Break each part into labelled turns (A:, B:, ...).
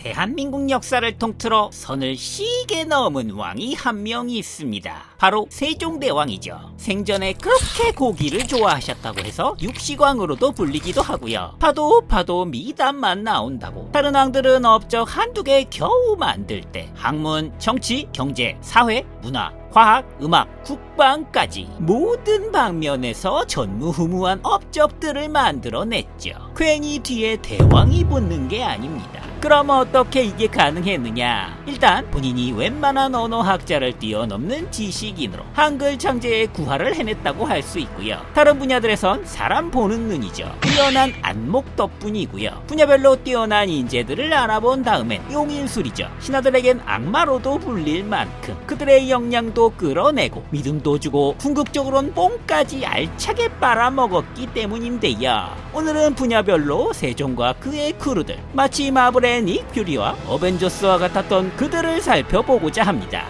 A: 대한민국 역사를 통틀어 선을 시게 넘은 왕이 한 명 있습니다. 바로 세종대왕이죠. 생전에 그렇게 고기를 좋아하셨다고 해서 육시광으로도 불리기도 하고요. 파도 미담만 나온다고 다른 왕들은 업적 한두 개 겨우 만들 때 학문, 정치, 경제, 사회, 문화, 과학, 음악, 국방까지 모든 방면에서 전무후무한 업적들을 만들어냈죠. 괜히 뒤에 대왕이 붙는 게 아닙니다. 그럼 어떻게 이게 가능했느냐? 일단 본인이 웬만한 언어학자를 뛰어넘는 지식인으로 한글 창제의 구화를 해냈다고 할 수 있고요. 다른 분야들에선 사람 보는 눈이죠. 뛰어난 안목 덕분이고요. 분야별로 뛰어난 인재들을 알아본 다음엔 용인술이죠. 신하들에겐 악마로도 불릴 만큼 그들의 역량도 끌어내고 믿음도 주고 궁극적으로는 뽕까지 알차게 빨아먹었기 때문인데요. 오늘은 분야별로 세종과 그의 크루들, 마치 마블의 닉 퓨리와 어벤져스와 같았던 그들을 살펴보고자 합니다.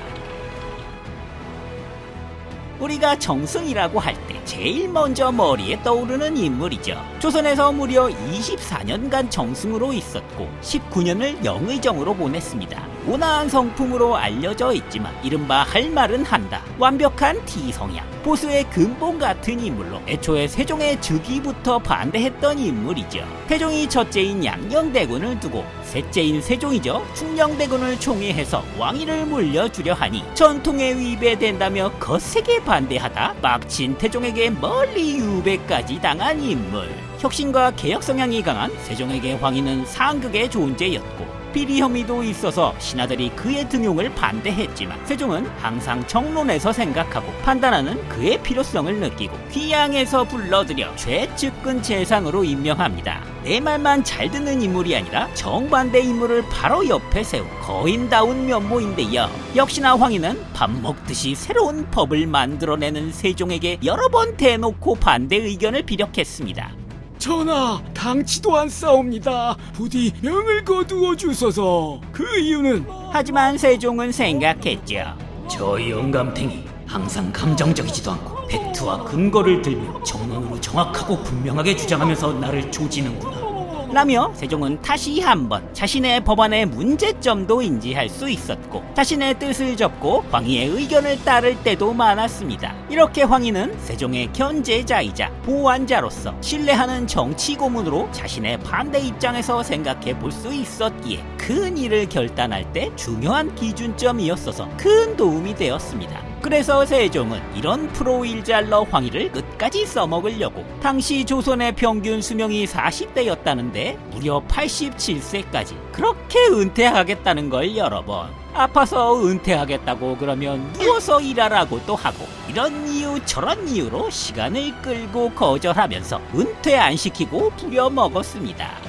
A: 우리가 정승이라고 할 때 제일 먼저 머리에 떠오르는 인물이죠. 조선에서 무려 24년간 정승으로 있었고 19년을 영의정으로 보냈습니다. 온화한 성품으로 알려져 있지만 이른바 할 말은 한다, 완벽한 T성향, 보수의 근본 같은 인물로 애초에 세종의 즉위부터 반대했던 인물이죠. 태종이 첫째인 양녕대군을 두고 셋째인 세종이죠, 충녕대군을 총애해서 왕위를 물려주려 하니 전통에 위배된다며 거세게 반대하다 막친 태종에게 멀리 유배까지 당한 인물. 혁신과 개혁 성향이 강한 세종에게 황희는 상극의 존재였고 비리 혐의도 있어서 신하들이 그의 등용을 반대했지만 세종은 항상 정론에서 생각하고 판단하는 그의 필요성을 느끼고 귀양에서 불러들여 최측근 재상으로 임명합니다. 내 말만 잘 듣는 인물이 아니라 정반대 인물을 바로 옆에 세운 거인다운 면모인데요. 역시나 황희는 밥 먹듯이 새로운 법을 만들어내는 세종에게 여러 번 대놓고 반대 의견을 피력했습니다.
B: 전하, 당치도 않사옵니다. 부디 명을 거두어 주소서. 그 이유는?
A: 하지만 세종은 생각했죠. 저 영감탱이 항상 감정적이지도 않고 팩트와 근거를 들며 정론으로 정확하고 분명하게 주장하면서 나를 조지는구나 라며 세종은 다시 한번 자신의 법안의 문제점도 인지할 수 있었고 자신의 뜻을 접고 황희의 의견을 따를 때도 많았습니다. 이렇게 황희는 세종의 견제자이자 보완자로서 신뢰하는 정치 고문으로 자신의 반대 입장에서 생각해 볼 수 있었기에 큰 일을 결단할 때 중요한 기준점이었어서 큰 도움이 되었습니다. 그래서 세종은 이런 프로일잘러 황희를 끝까지 써먹으려고 당시 조선의 평균 수명이 40대였다는데 무려 87세까지 그렇게 은퇴하겠다는 걸 여러 번, 아파서 은퇴하겠다고 그러면 누워서 일하라고 또 하고 이런 이유 저런 이유로 시간을 끌고 거절하면서 은퇴 안 시키고 부려먹었습니다.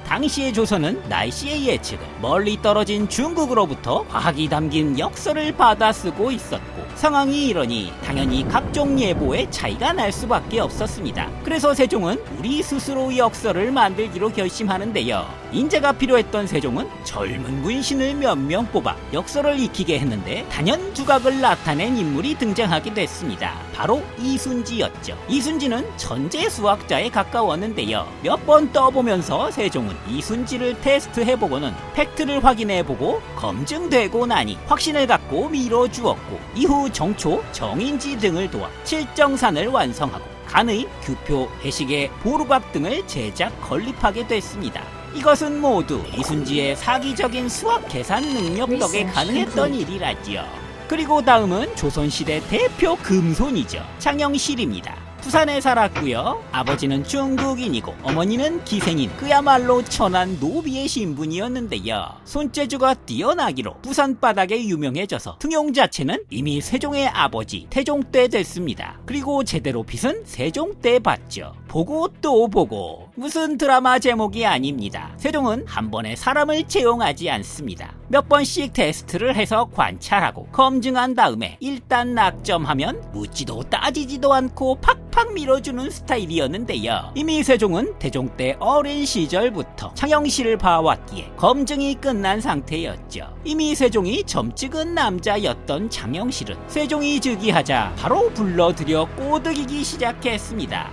A: 당시의 조선은 날씨의 예측을 멀리 떨어진 중국으로부터 과학이 담긴 역설을 받아 쓰고 있었고 상황이 이러니 당연히 각종 예보에 차이가 날 수밖에 없었습니다. 그래서 세종은 우리 스스로 역설을 만들기로 결심하는데요. 인재가 필요했던 세종은 젊은 문신을 몇 명 뽑아 역설을 익히게 했는데 단연 두각을 나타낸 인물이 등장하게 됐습니다. 바로 이순지였죠. 이순지는 천재 수학자에 가까웠는데요. 몇 번 떠보면서 세종은 이순지를 테스트해보고는 팩트를 확인해보고 검증되고 나니 확신을 갖고 밀어주었고 이후 정초, 정인지 등을 도와 칠정산을 완성하고 간의, 규표, 해식의 보루각 등을 제작 건립하게 됐습니다. 이것은 모두 이순지의 사기적인 수학 계산 능력 덕에 가능했던 일이라지요. 그리고 다음은 조선시대 대표 금손이죠. 창영실입니다. 부산에 살았고요. 아버지는 중국인이고 어머니는 기생인 그야말로 천한 노비의 신분이었는데요. 손재주가 뛰어나기로 부산 바닥에 유명해져서 등용 자체는 이미 세종의 아버지 태종 때 됐습니다. 그리고 제대로 빚은 세종 때 받죠. 보고 또 보고 무슨 드라마 제목이 아닙니다. 세종은 한 번에 사람을 채용하지 않습니다. 몇 번씩 테스트를 해서 관찰하고 검증한 다음에 일단 낙점하면 묻지도 따지지도 않고 팍팍 밀어주는 스타일이었는데요. 이미 세종은 태종 때 어린 시절부터 창영실을 봐왔기에 검증이 끝난 상태였죠. 이미 세종이 점찍은 남자였던 창영실은 세종이 즉위하자 바로 불러들여 꼬드기기 시작했습니다.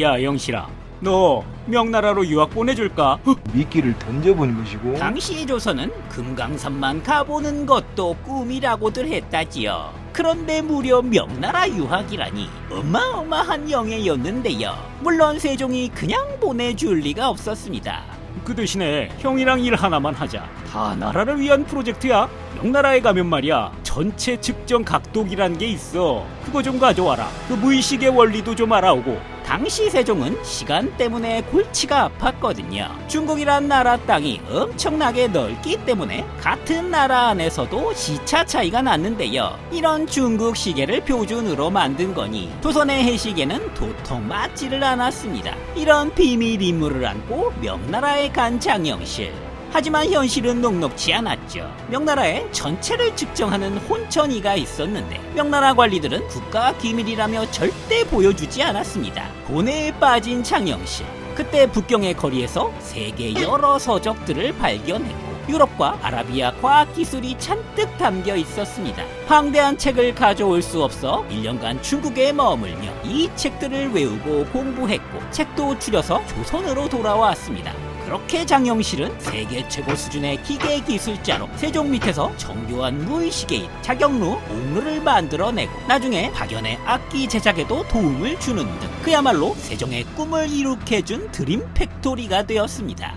A: 야 영실아, 너 명나라로 유학 보내줄까?
C: 미끼를 던져보는 것이고
A: 당시의 조선은 금강산만 가보는 것도 꿈이라고들 했다지요. 그런데 무려 명나라 유학이라니 어마어마한 영예였는데요. 물론 세종이 그냥 보내줄 리가 없었습니다. 그 대신에 형이랑 일 하나만 하자. 다 나라를 위한 프로젝트야. 명나라에 가면 말이야, 전체 측정 각도기란 게 있어. 그거 좀 가져와라. 그 무의식의 원리도 좀 알아오고. 당시 세종은 시간 때문에 골치가 아팠거든요. 중국이란 나라 땅이 엄청나게 넓기 때문에 같은 나라 안에서도 시차 차이가 났는데요. 이런 중국 시계를 표준으로 만든 거니 조선의 해시계는 도통 맞지를 않았습니다. 이런 비밀 임무를 안고 명나라에 간 장영실. 하지만 현실은 녹록지 않았죠. 명나라에 전체를 측정하는 혼천이가 있었는데 명나라 관리들은 국가 기밀이라며 절대 보여주지 않았습니다. 고뇌에 빠진 장영실. 그때 북경의 거리에서 세계 여러 서적들을 발견했고 유럽과 아라비아 과학기술이 잔뜩 담겨 있었습니다. 방대한 책을 가져올 수 없어 1년간 중국에 머물며 이 책들을 외우고 공부했고 책도 줄여서 조선으로 돌아왔습니다. 그렇게 장영실은 세계 최고 수준의 기계 기술자로 세종 밑에서 정교한 무의식계인 자경루, 옥루를 만들어내고 나중에 박연의 악기 제작에도 도움을 주는 등 그야말로 세종의 꿈을 이룩해준 드림 팩토리가 되었습니다.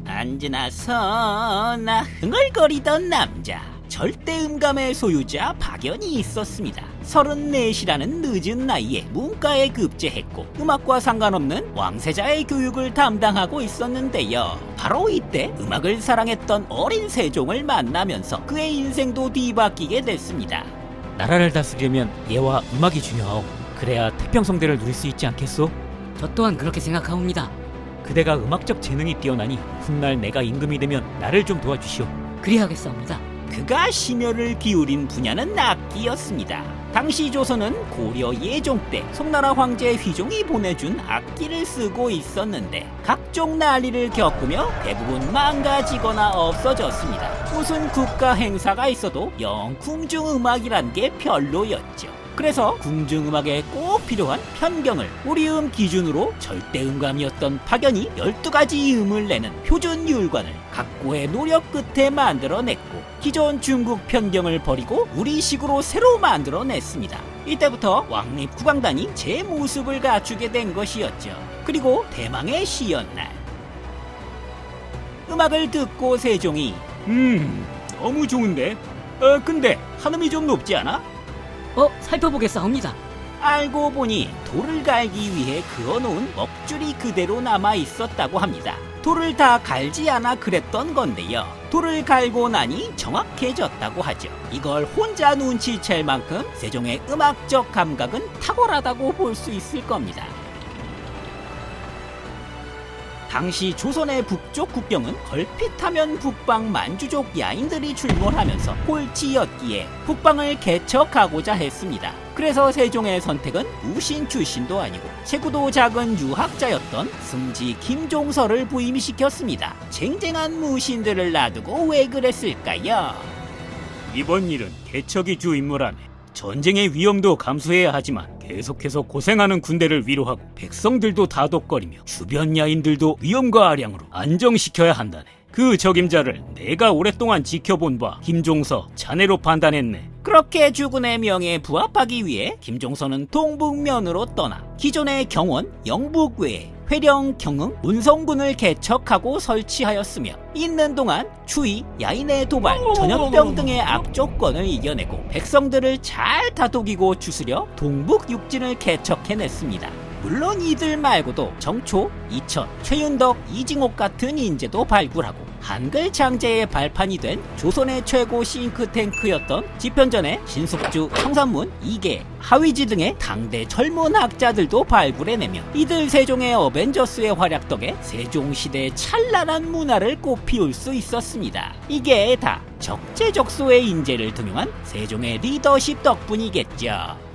A: 앉으나 서나 흥얼거리던 남자. 절대음감의 소유자 박연이 있었습니다. 34이라는 늦은 나이에 문과에 급제했고 음악과 상관없는 왕세자의 교육을 담당하고 있었는데요. 바로 이때 음악을 사랑했던 어린 세종을 만나면서 그의 인생도 뒤바뀌게 됐습니다.
D: 나라를 다스리려면 예와 음악이 중요하오. 그래야 태평성대를 누릴 수 있지 않겠소?
E: 저 또한 그렇게 생각하옵니다.
D: 그대가 음악적 재능이 뛰어나니 훗날 내가 임금이 되면 나를 좀 도와주시오.
E: 그리하겠사옵니다.
A: 그가 심혈을 기울인 분야는 악기였습니다. 당시 조선은 고려 예종 때 송나라 황제 휘종이 보내준 악기를 쓰고 있었는데 각종 난리를 겪으며 대부분 망가지거나 없어졌습니다. 무슨 국가 행사가 있어도 영 궁중음악이란 게 별로였죠. 그래서 궁중음악에 꼭 필요한 편경을 우리 음 기준으로 절대음감이었던 박연이 12가지 음을 내는 표준 율관을 각고의 노력 끝에 만들어냈고 기존 중국 편경을 버리고 우리식으로 새로 만들어냈습니다. 이때부터 왕립 국악단이 제 모습을 갖추게 된 것이었죠. 그리고 대망의 시연날. 음악을 듣고 세종이 너무 좋은데? 근데 한음이 좀 높지 않아?
E: 살펴보겠사옵니다.
A: 알고 보니 돌을 갈기 위해 그어놓은 먹줄이 그대로 남아 있었다고 합니다. 돌을 다 갈지 않아 그랬던 건데요. 돌을 갈고 나니 정확해졌다고 하죠. 이걸 혼자 눈치챌 만큼 세종의 음악적 감각은 탁월하다고 볼 수 있을 겁니다. 당시 조선의 북쪽 국경은 걸핏하면 북방 만주족 야인들이 출몰하면서 꼴찌였기에 북방을 개척하고자 했습니다. 그래서 세종의 선택은 무신 출신도 아니고 체구도 작은 유학자였던 승지 김종서를 부임시켰습니다. 쟁쟁한 무신들을 놔두고 왜 그랬을까요? 이번 일은 개척이 주 임무라네. 전쟁의 위험도 감수해야 하지만 계속해서 고생하는 군대를 위로하고 백성들도 다독거리며 주변 야인들도 위험과 아량으로 안정시켜야 한다네. 그 적임자를 내가 오랫동안 지켜본 바 김종서 자네로 판단했네. 그렇게 주군의 명예에 부합하기 위해 김종서는 동북면으로 떠나 기존의 경원, 영북 외에 회령, 경흥, 문성군을 개척하고 설치하였으며 있는 동안 추위, 야인의 도발, 전염병 등의 악조건을 이겨내고 백성들을 잘 다독이고 추스려 동북 육진을 개척해냈습니다. 물론 이들 말고도 정초, 이천, 최윤덕, 이징옥 같은 인재도 발굴하고 한글 창제의 발판이 된 조선의 최고 싱크탱크였던 지편전의 신숙주, 청산문, 이계, 하위지 등의 당대 젊은 학자들도 발굴해내며 이들 세종의 어벤져스의 활약 덕에 세종시대의 찬란한 문화를 꽃피울 수 있었습니다. 이게 다 적재적소의 인재를 등용한 세종의 리더십 덕분이겠죠.